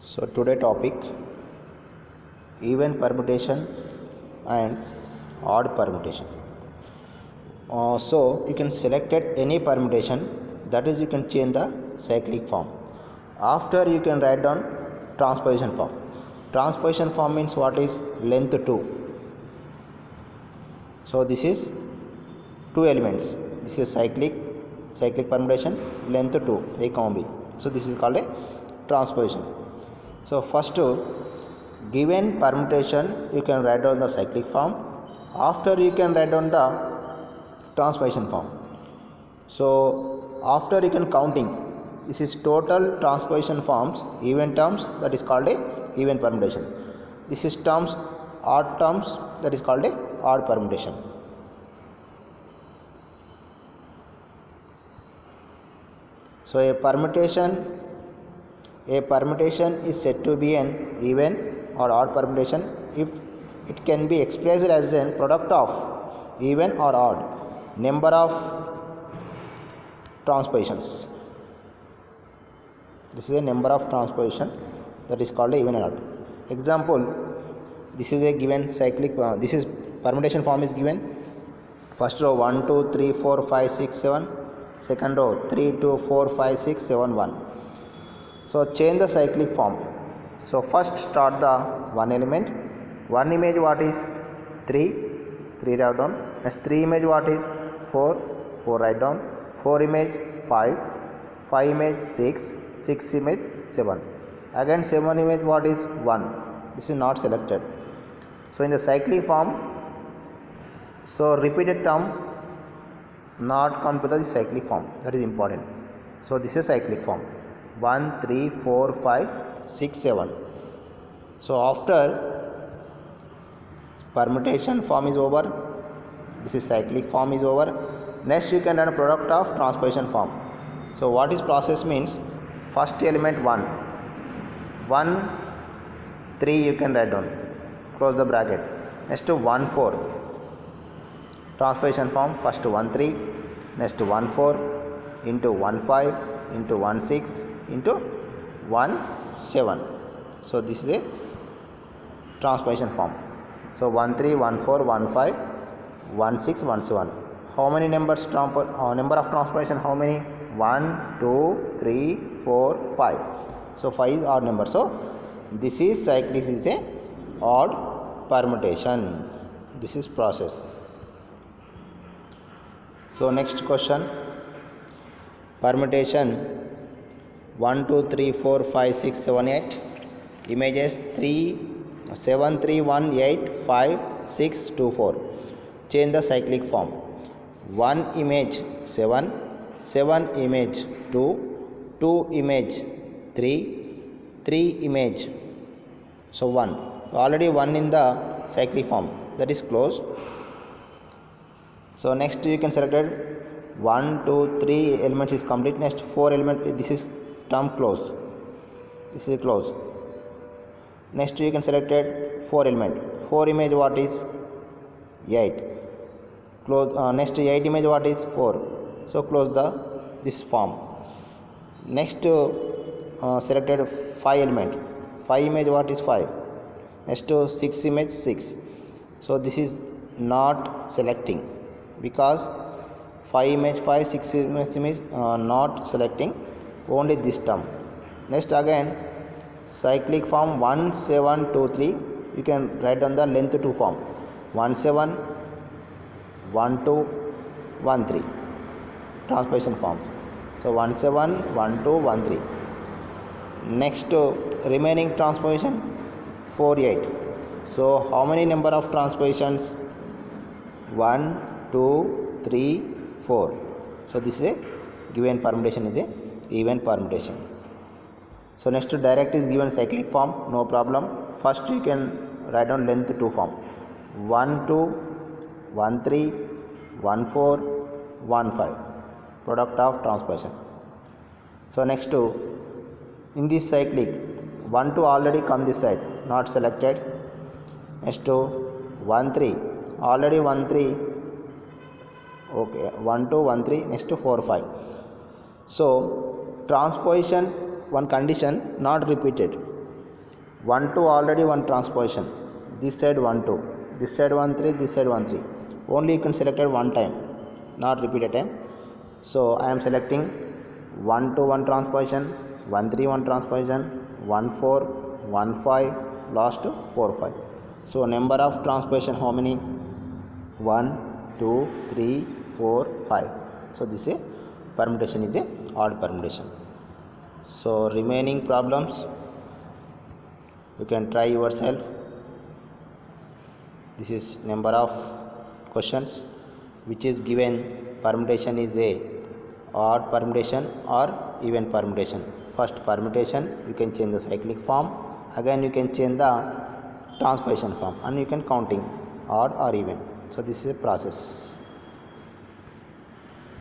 So today topic even permutation and odd permutation. So you can select at any permutation, that is you can change the cyclic form. After you can write down transposition form. Transposition form means what is length 2. So this is two elements. This is cyclic permutation length 2 A, B. So this is called a transposition. So first given permutation you can write down the cyclic form. After you can write down the transposition form. So after you can counting, this is total transposition forms even terms, that is called a even permutation. This is terms odd terms, that is called a odd permutation. So a permutation is said to be an even or odd permutation if it can be expressed as a product of even or odd number of transpositions. This is a number of transposition, that is called even or odd. Example, this is a given cyclic this is permutation form is given. First row 1 2 3 4 5 6 7, second row 3 2 4 5 6 7 1. So change the cyclic form. So first start the one element. One image what is 3 write down. Next 3 image what is 4 write down. 4 image 5 image 6 image 7. Again 7 image what is 1. This is not selected. So in the cyclic form, so repeated term not come to the cyclic form, that is important. So this is cyclic form 1 3 4 5 6 7. So after permutation form is over, this is cyclic form is over. Next you can run a product of transposition form. So what is process means, first element 1 3 you can write down, close the bracket. Next 1 4 transposition form, first 1 3, next 1 4 into 1 5 into 1 6 into 1 7. So this is a transposition form. So 1 3 1 4 1 5 1 6 1 7. How many numbers number of transposition, how many? 1 2 3 4 5. So 5 is odd number. So this is cyclic is a odd permutation. This is process. So next question, permutation 1 2 3 4 5 6 7 8. Images 3 7 3 1 8 5 6 2 4. Change the cyclic form. 1 image 7 image 2 image 3 image, so 1. Already 1 in the cyclic form, that is closed. So next you can select 1 2 3 elements is complete. Next 4 element, this is term close, this is close. Next you can select 4 element. 4 image what is 8, close. Next 8 image what is 4, so close this form. Next selected 5 element. 5 image what is 5. Next 6 image 6. So this is not selecting because 5 image 5 6 image not selecting, only this term. Next again cyclic form 1 7 2 3, you can write down the length 2 form 1 7 1 2 1 3 transposition forms. So 1 7 1 2 1 3. Next remaining transposition 4 8. So how many number of transpositions? 1 2 3 4. So this is a given permutation is a even permutation. So next direct is given cyclic form, no problem. First you can write down length 2 form 1 2 1 3 1 4 1 5, product of transposition. So next in this cyclic 1 2 already come this side, not selected. Next 1 3 already 1 3, okay, 1 2 1 3. Next 4 5. So transposition one condition not repeated. 1 2 already one transposition, this side 1 2, this side 1 3, this side 1 3, only you can select it one time, not repeat a time. So I am selecting 1 2 1 transposition, 1 3 1 transposition, 1 4 1 5, last 4 5. So number of transposition how many? 1 2 3 4 5. So this is permutation is a odd permutation. So remaining problems you can try yourself. This is number of questions which is given permutation is a odd permutation or even permutation. First permutation you can change the cyclic form, again you can change the transposition form, and you can counting odd or even. So this is a process.